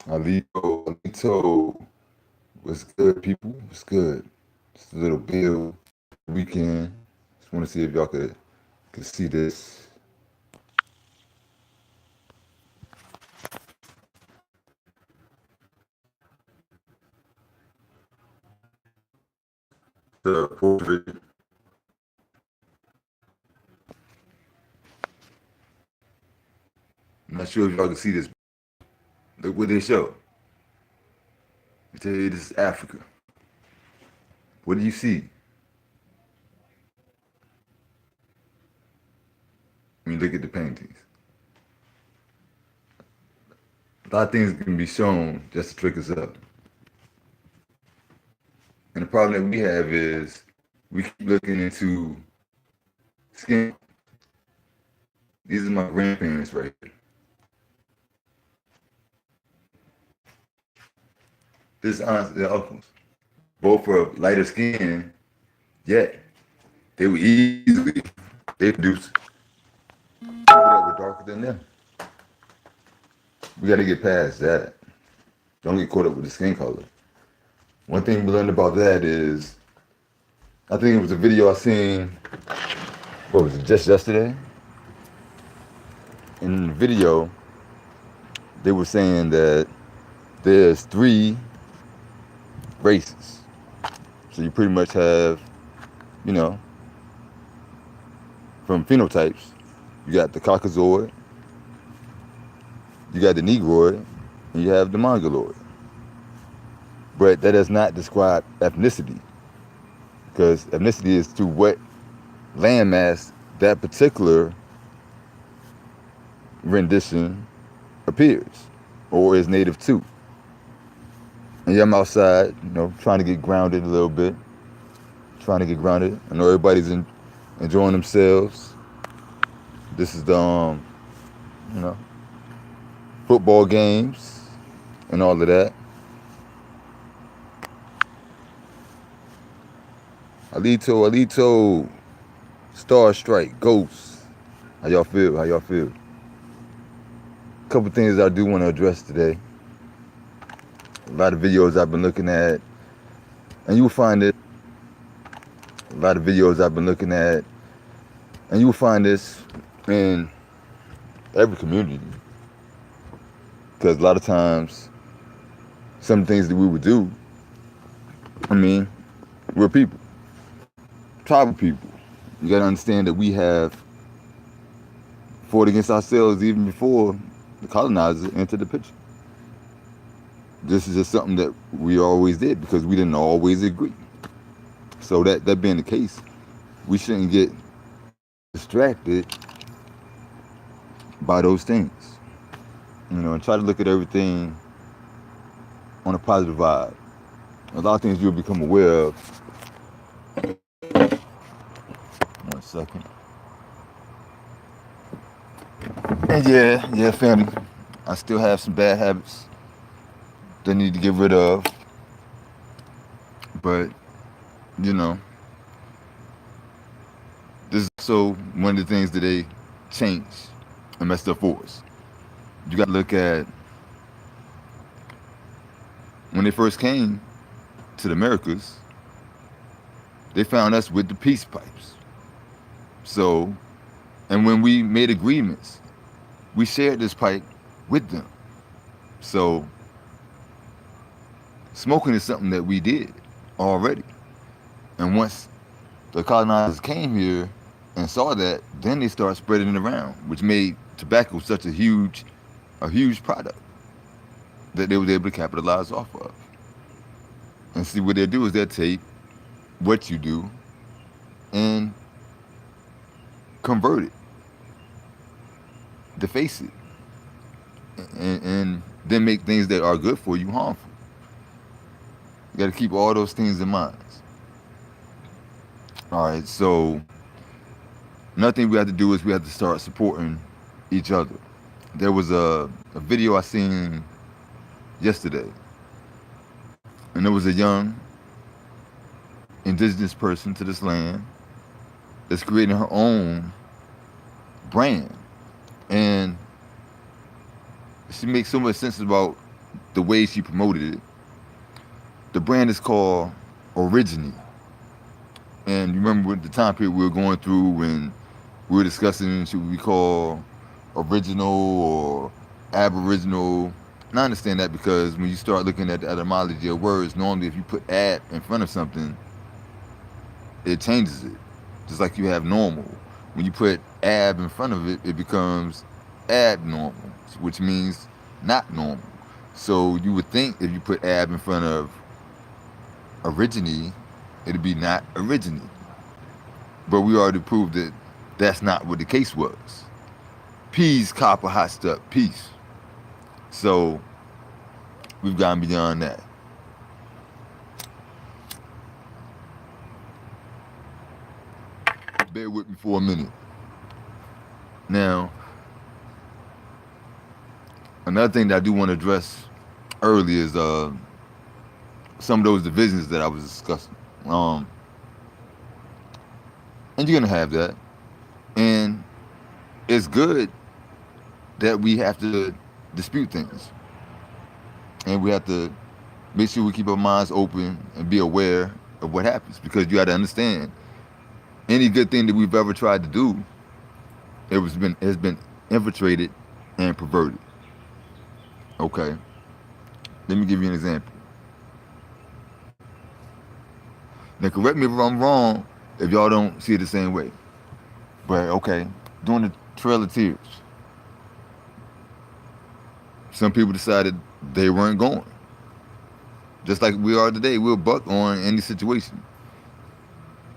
Alito, what's good, people? What's good? Just a little bill weekend. Just want to see if y'all could see this. The portrait. I'm not sure if y'all can see this. Look what they show. They tell you this is Africa. What do you see when you look at the paintings? A lot of things can be shown just to trick us up. And the problem that we have is we keep looking into skin. These are my grandparents right here. This aunts and uncles. Both were lighter skin, yet they were easily they produced people that were darker than them. We got to get past that. Don't get caught up with the skin color. One thing we learned about that is, I think it was a video I seen. What was it? Just yesterday. In the video, they were saying that there's three races. So you pretty much have, you know, from phenotypes, you got the Caucasoid, you got the Negroid, and you have the Mongoloid. But that does not describe ethnicity, because ethnicity is to what landmass that particular rendition appears or is native to. And yeah, I'm outside, trying to get grounded a little bit. Trying to get grounded. I know everybody's enjoying themselves. This is the, football games and all of that. Alito, Star Strike, Ghost. How y'all feel? A couple things I do want to address today. A lot of videos I've been looking at, and you'll find it. A lot of videos I've been looking at, and you'll find this in every community. Because a lot of times, some things that we would do, we're people, tribal people. You got to understand that we have fought against ourselves even before the colonizers entered the picture. This is just something that we always did because we didn't always agree. So that being the case, we shouldn't get distracted by those things. And try to look at everything on a positive vibe. A lot of things you'll become aware of. 1 second. And yeah, family. I still have some bad habits that I need to get rid of. But, this is also one of the things that they changed and messed up for us. You got to look at when they first came to the Americas, they found us with the peace pipes. So, and when we made agreements, we shared this pipe with them. So, smoking is something that we did already. And once the colonizers came here and saw that, then they started spreading it around, which made tobacco such a huge product that they were able to capitalize off of. And see, what they'll do is they'll take what you do and convert it, deface it, and then make things that are good for you harmful. You got to keep all those things in mind. All right, so another thing we have to do is we have to start supporting each other. There was a video I seen yesterday, and there was a young indigenous person to this land that's creating her own brand, and she makes so much sense about the way she promoted it. The brand is called Aborigine. And you remember the time period we were going through when we were discussing should we call original or aboriginal. And I understand that because when you start looking at the etymology of words, normally if you put ab in front of something, it changes it. Just like you have normal. When you put ab in front of it, it becomes abnormal, which means not normal. So you would think if you put ab in front of origine, it'd be not origine. But we already proved that that's not what the case was. Peas, copper, hot stuff, peace. So we've gone beyond that. Bear with me for a minute. Now, another thing that I do want to address early is some of those divisions that I was discussing. And you're gonna have that. And it's good that we have to dispute things. And we have to make sure we keep our minds open and be aware of what happens. Because you gotta understand, any good thing that we've ever tried to do, has been infiltrated and perverted. Okay. Let me give you an example. Now correct me if I'm wrong if y'all don't see it the same way. But okay, during the Trail of Tears, some people decided they weren't going. Just like we are today, we'll buck on any situation.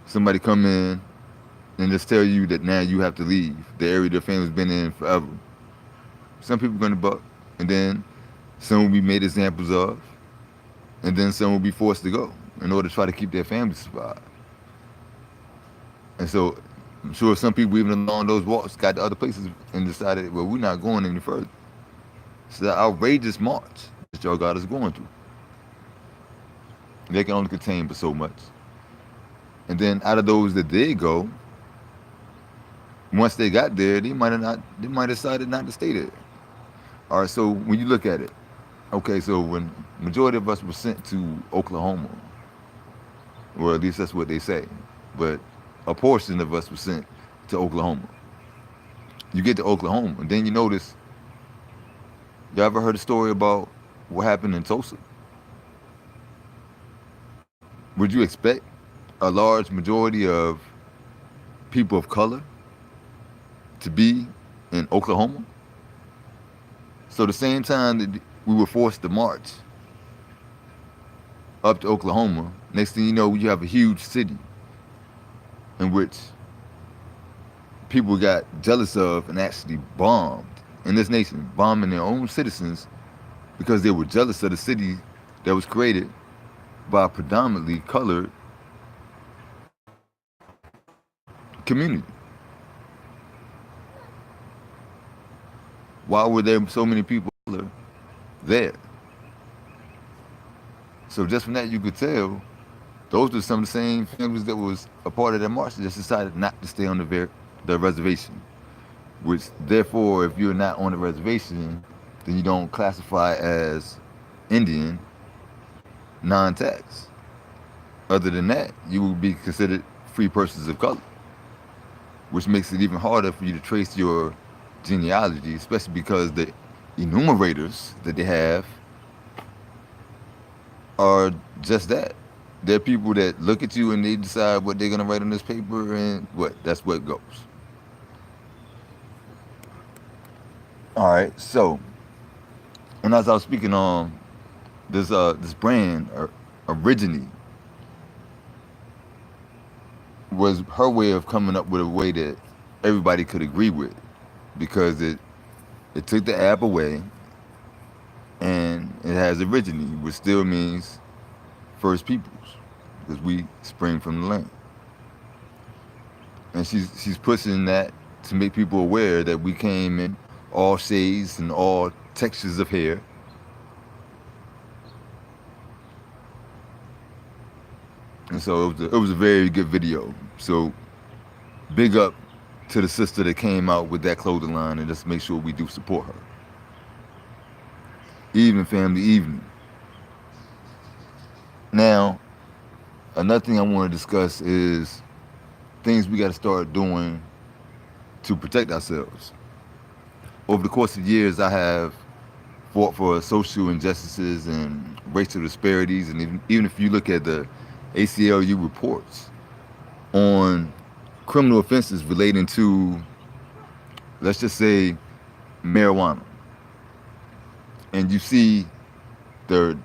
Somebody come in and just tell you that now you have to leave the area their family's been in forever. Some people are going to buck, and then some will be made examples of, and then some will be forced to go in order to try to keep their family survive. And so I'm sure some people even along those walks got to other places and decided, well, we're not going any further. It's that outrageous march that y'all got us going through. They can only contain but so much. And then out of those that did go, once they got there, they might have decided not to stay there. All right, so when you look at it, okay, so when majority of us were sent to Oklahoma, or at least that's what they say, but a portion of us were sent to Oklahoma. You get to Oklahoma, and then you notice, y'all ever heard a story about what happened in Tulsa? Would you expect a large majority of people of color to be in Oklahoma? So the same time that we were forced to march up to Oklahoma, next thing you know, you have a huge city in which people got jealous of and actually bombed in this nation, bombing their own citizens because they were jealous of the city that was created by a predominantly colored community. Why were there so many people there? So just from that you could tell those were some of the same families that was a part of that march that just decided not to stay on the reservation. Which therefore, if you're not on the reservation, then you don't classify as Indian, non-tax. Other than that, you will be considered free persons of color, which makes it even harder for you to trace your genealogy, especially because the enumerators that they have are just that. They're people that look at you and they decide what they're going to write on this paper, and that's what goes. All right, so, and as I was speaking on this brand, Aborigine, was her way of coming up with a way that everybody could agree with, because it took the app away, and it has Aborigine, which still means first peoples, because we spring from the land. And she's pushing that to make people aware that we came in all shades and all textures of hair. And so it was a very good video. So big up to the sister that came out with that clothing line, and just make sure we do support her. evening, family, evening. Now, another thing I want to discuss is things we got to start doing to protect ourselves. Over the course of years, I have fought for social injustices and racial disparities, and even if you look at the ACLU reports on criminal offenses relating to, let's just say, marijuana, and you see the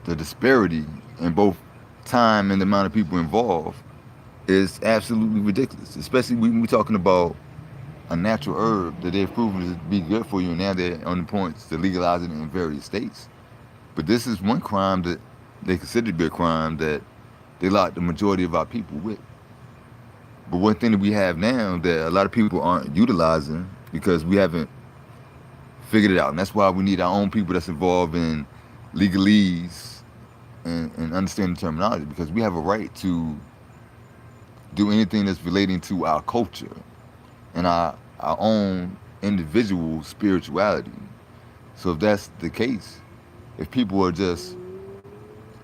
the disparity in both time and the amount of people involved is absolutely ridiculous. Especially when we're talking about a natural herb that they've proven to be good for you, and now they're on the points to legalize it in various states. But this is one crime that they consider to be a crime that they lock the majority of our people with. But one thing that we have now that a lot of people aren't utilizing because we haven't figured it out, and that's why we need our own people that's involved in legalese and understanding terminology, because we have a right to do anything that's relating to our culture and our own individual spirituality. So if that's the case, if people are just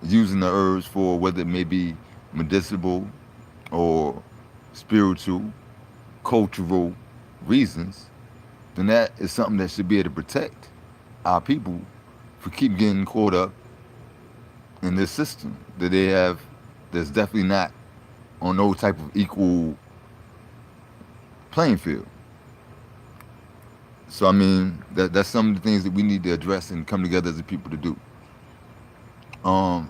using the herbs for whether it may be medicinal or spiritual, cultural reasons, then that is something that should be able to protect our people for keep getting caught up in this system that they have that's definitely not on no type of equal playing field. So I mean that's some of the things that we need to address and come together as a people to do. Um,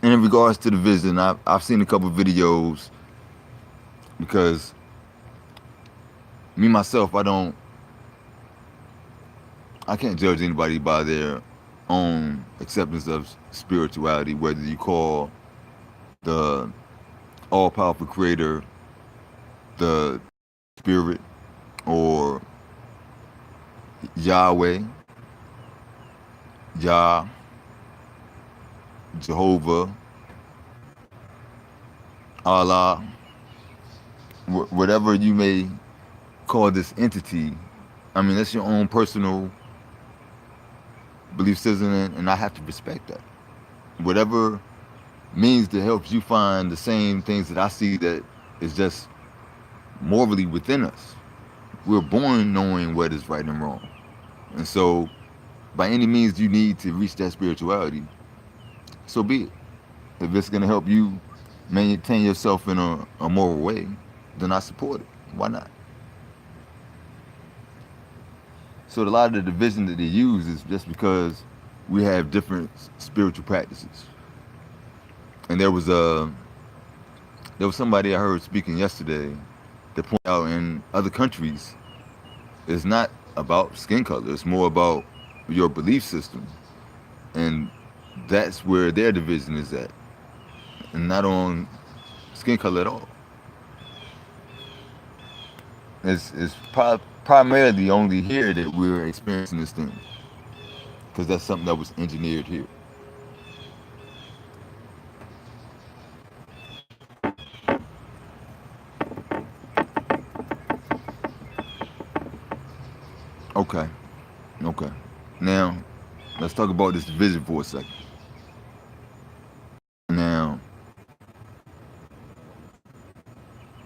and in regards to the vision, I've seen a couple of videos because me myself, I can't judge anybody by their own acceptance of spirituality, whether you call the all-powerful creator the spirit or Yahweh, Yah, Jehovah, Allah, whatever you may call this entity. I mean, that's your own personal belief system, and I have to respect that. Whatever means to help you find the same things that I see that is just morally within us. We're born knowing what is right and wrong. And so, by any means you need to reach that spirituality, so be it. If it's going to help you maintain yourself in a moral way, then I support it. Why not? So a lot of the division that they use is just because we have different spiritual practices. And there was somebody I heard speaking yesterday that pointed out in other countries, it's not about skin color. It's more about your belief system, and that's where their division is at, and not on skin color at all. It's primarily only here that we're experiencing this thing, because that's something that was engineered here. Okay, okay. Now, let's talk about this division for a second. Now,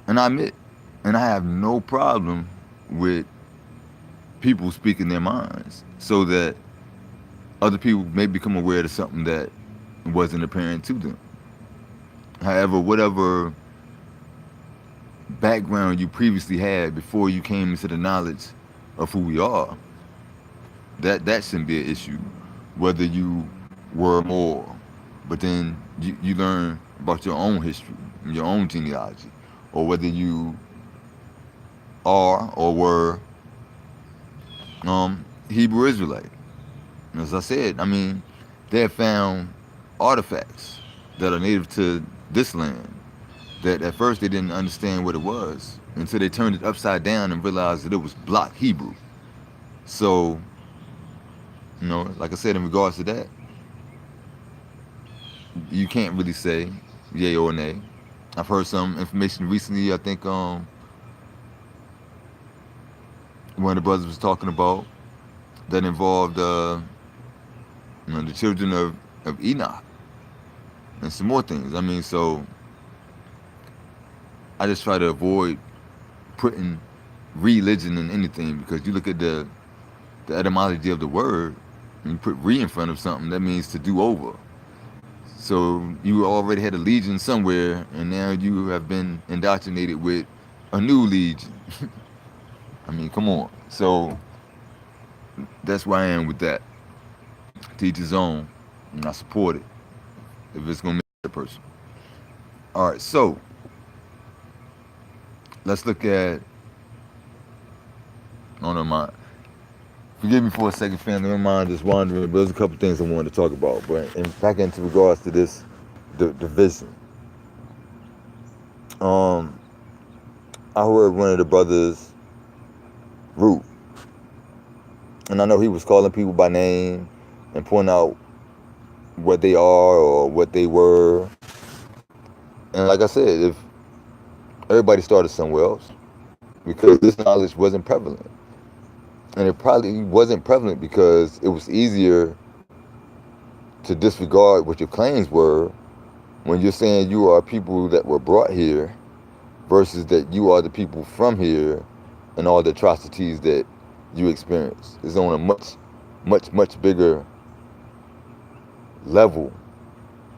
and I admit, and I have no problem with people speaking their minds so that other people may become aware of something that wasn't apparent to them. However, whatever background you previously had before you came into the knowledge of who we are, that shouldn't be an issue. Whether you were more, but then you learn about your own history, your own genealogy, or whether you are or were Hebrew Israelite. And as I said, I mean, they have found artifacts that are native to this land that at first they didn't understand what it was until they turned it upside down and realized that it was block Hebrew. So, like I said, in regards to that, you can't really say yay or nay. I've heard some information recently. I think one of the brothers was talking about that involved the children of Enoch and some more things. I mean, so I just try to avoid putting religion in anything, because you look at the etymology of the word, and you put re in front of something, that means to do over. So you already had a legion somewhere, and now you have been indoctrinated with a new legion. I mean, come on. So that's where I am with that. Teach his own, and I support it if it's gonna make a person. All right, so let's look at. Oh no, my. Forgive me for a second, family. My mind is wandering, but there's a couple things I wanted to talk about. But back into regards to this, the division. Um, I heard one of the brothers, Root, and I know he was calling people by name and pointing out what they are or what they were. And like I said, if everybody started somewhere else, because this knowledge wasn't prevalent. And it probably wasn't prevalent because it was easier to disregard what your claims were when you're saying you are people that were brought here versus that you are the people from here and all the atrocities that you experience. It's on a much bigger level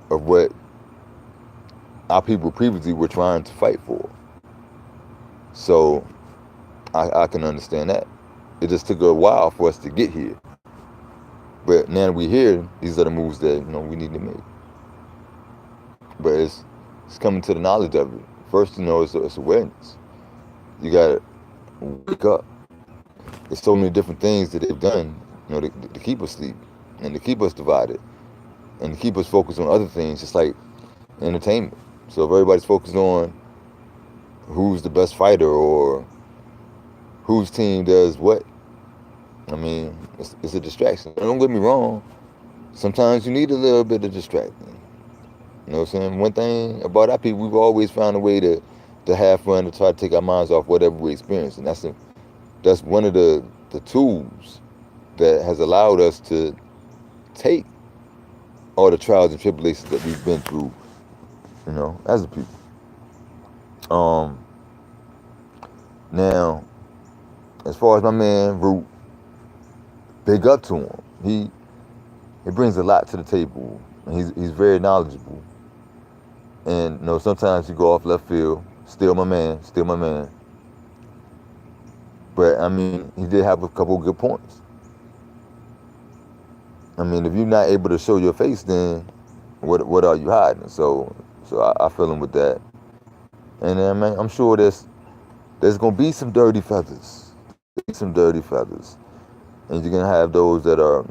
of what our people previously were trying to fight for. So I can understand that. It just took a while for us to get here. But now we're here, these are the moves that we need to make. But it's coming to the knowledge of it. First, it's awareness. You gotta wake up. There's so many different things that they've done, to keep us asleep and to keep us divided and to keep us focused on other things, just like entertainment. So if everybody's focused on who's the best fighter or whose team does what, I mean, it's a distraction. Don't get me wrong. Sometimes you need a little bit of distraction. You know what I'm saying? One thing about our people, we've always found a way to have fun, to try to take our minds off whatever we experience. And that's one of the tools that has allowed us to take all the trials and tribulations that we've been through, as a people. Now, as far as my man Root, big up to him. He brings a lot to the table. He's very knowledgeable. And sometimes he go off left field. Still my man. But I mean, he did have a couple of good points. I mean, if you're not able to show your face, then what are you hiding? So I feel him with that. And then, man, I'm sure there's gonna be some dirty feathers. And you're gonna have those that are,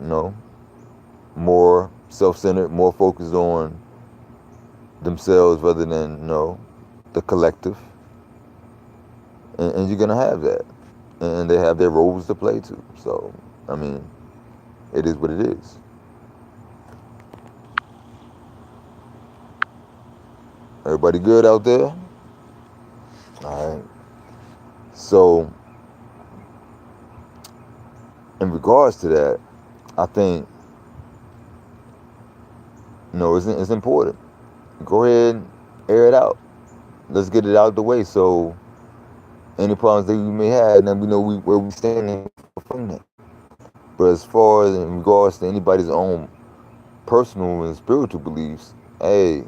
more self-centered, more focused on themselves rather than, the collective. And you're gonna have that. And they have their roles to play too. So, I mean, it is what it is. Everybody good out there? All right. So, in regards to that, I think, it's important. Go ahead and air it out. Let's get it out the way. So, any problems that we may have, then we know where we stand from that. But as far as in regards to anybody's own personal and spiritual beliefs, hey,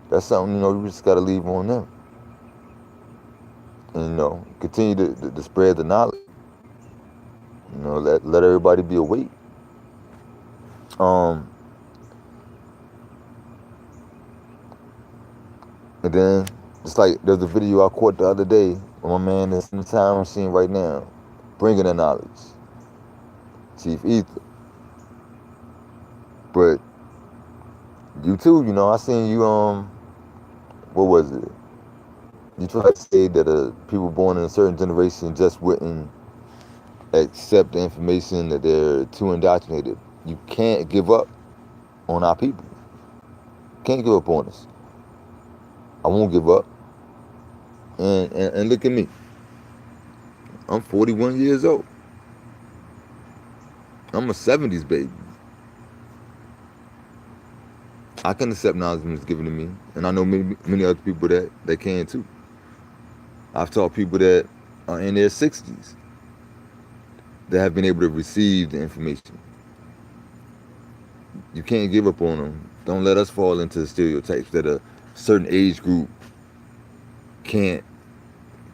that's something, you just got to leave on them. And, continue to spread the knowledge. Let everybody be awake. And then, it's like there's a video I caught the other day of my man that's in the time machine right now, bringing the knowledge. Chief Ether. But you too, I seen you, what was it? You tried to say that people born in a certain generation just wouldn't accept the information, that they're too indoctrinated. You can't give up on our people. Can't give up on us. I won't give up. And look at me. I'm 41 years old. I'm a 70s baby. I can accept knowledge when it's given to me, and I know many other people that can too. I've taught people that are in their 60s that have been able to receive the information. You can't give up on them. Don't let us fall into the stereotypes that a certain age group can't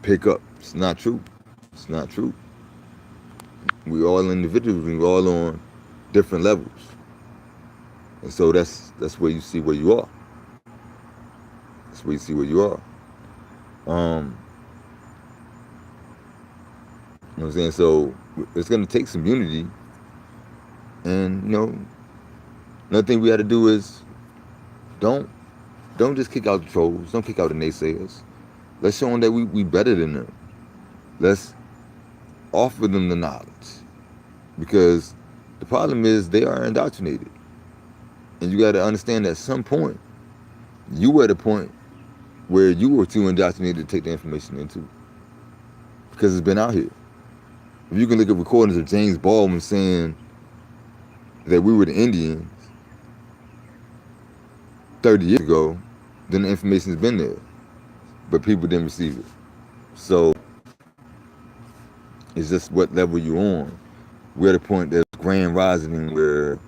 pick up. It's not true. It's not true. We all individuals. We all on different levels, and so that's where you see where you are. That's where you see where you are. Um, you know what I'm saying? So it's gonna take some unity, and another thing we got to do is don't don't just kick out the trolls. Don't kick out the naysayers. Let's show them that we better than them. Let's offer them the knowledge, because the problem is they are indoctrinated, and you got to understand that at some point you were at a point where you were too indoctrinated to take the information into, because it's been out here. If you can look at recordings of James Baldwin saying that we were the Indians 30 years ago, then the information's been there, but people didn't receive it. So it's just what level you're on. We're at a point that's grand rising where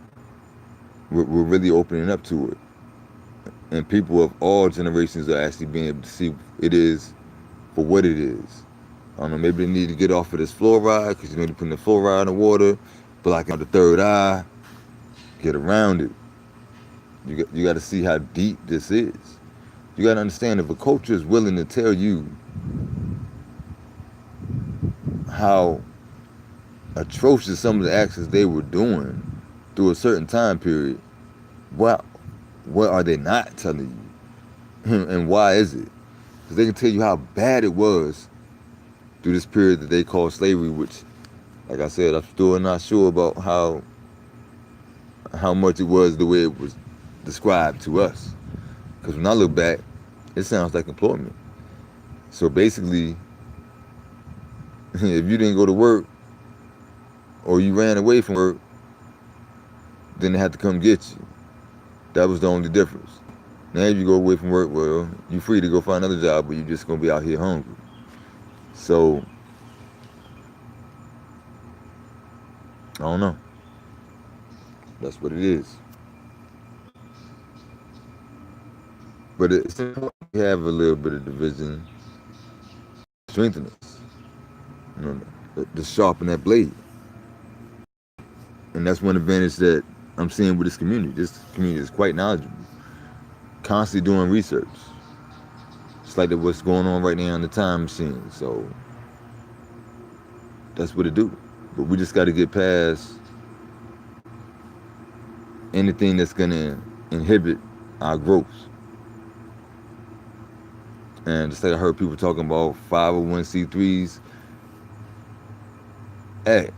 we're really opening up to it, and people of all generations are actually being able to see it is for what it is. I don't know, maybe they need to get off of this fluoride, because they're putting the fluoride in the water, blocking out the third eye, get around it. You got to see how deep this is. You got to understand, if a culture is willing to tell you how atrocious some of the actions they were doing through a certain time period, what are they not telling you? And why is it? Because they can tell you how bad it was through this period that they call slavery, which, like I said, I'm still not sure about how much it was the way it was described to us. Because when I look back, it sounds like employment. So basically, if you didn't go to work or you ran away from work, then they had to come get you. That was the only difference. Now if you go away from work, well, you're free to go find another job, but you're just going to be out here hungry. So, I don't know. That's what it is. But it's important to have a little bit of division, strengthen us, to sharpen that blade. And that's one advantage that I'm seeing with this community. This community is quite knowledgeable, constantly doing research. It's like what's going on right now in the time machine. So that's what it do. But we just got to get past anything that's going to inhibit our growth. And just like I heard people talking about 501c3s. Hey,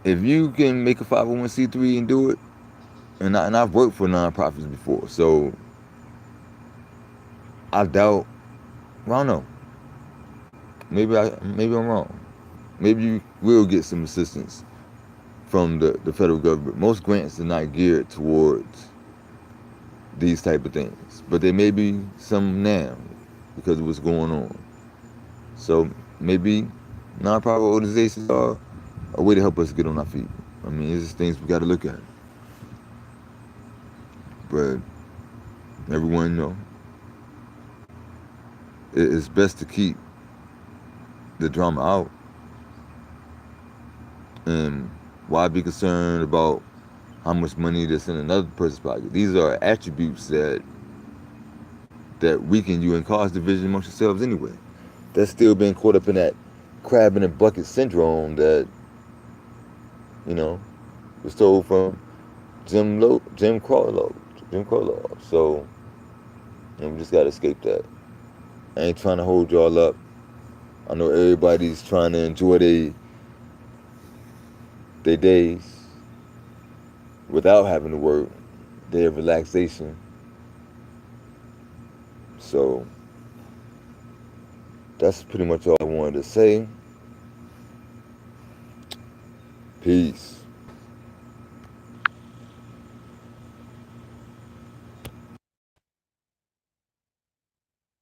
if you can make a 501c3 and do it, and I've worked for nonprofits before, so I doubt, I don't know. Maybe I'm wrong. Maybe you will get some assistance from the federal government. Most grants are not geared towards these type of things, but there may be some now because of what's going on. So maybe nonprofit organizations are a way to help us get on our feet. I mean, it's just things we got to look at. But everyone, it's best to keep the drama out. And why be concerned about how much money that's in another person's pocket? These are attributes that weaken you and cause division amongst yourselves anyway. That's still being caught up in that crab in a bucket syndrome that, was told from Jim Crow law. So, we just got to escape that. I ain't trying to hold y'all up. I know everybody's trying to enjoy their days without having to work, their relaxation. So that's pretty much all I wanted to say. Peace.